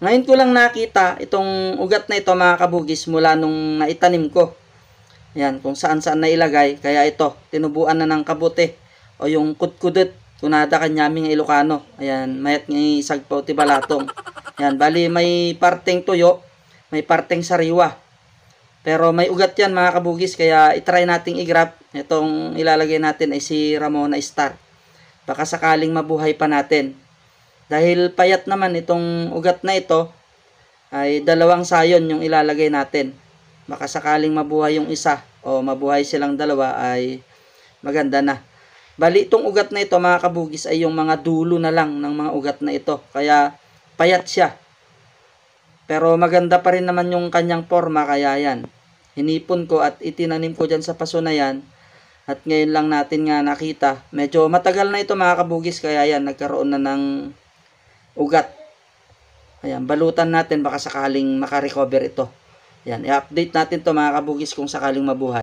Ngayon ko lang nakita itong ugat na ito mga kabugis mula nung naitanim ko. Yan, kung saan saan na ilagay. Kaya ito, tinubuan na ng kabuti. O yung kutkudot, kunada kanyaming Ilocano. Ayan, mayat ng isagpaw ti balatong. Yan, bali may parteng tuyo, may parteng sariwa. Pero may ugat yan mga kabugis, kaya itry nating i-grab. Itong ilalagay natin ay si Ramona Star. Baka sakaling mabuhay pa natin. Dahil payat naman itong ugat na ito, ay 2 sayon yung ilalagay natin. Baka sakaling mabuhay yung isa o mabuhay silang 2 ay maganda na. Bali itong ugat na ito mga kabugis ay yung mga dulo na lang ng mga ugat na ito. Kaya payat siya. Pero maganda pa rin naman yung kanyang forma, kaya yan. Hinipon ko at itinanim ko dyan sa paso na yan. At ngayon lang natin nga nakita. Medyo matagal na ito mga kabugis, kaya yan nagkaroon na ng ugat. Ayan, balutan natin baka sakaling makarecover ito. Yan, i-update natin to mga kabugis kung sakaling mabuhay.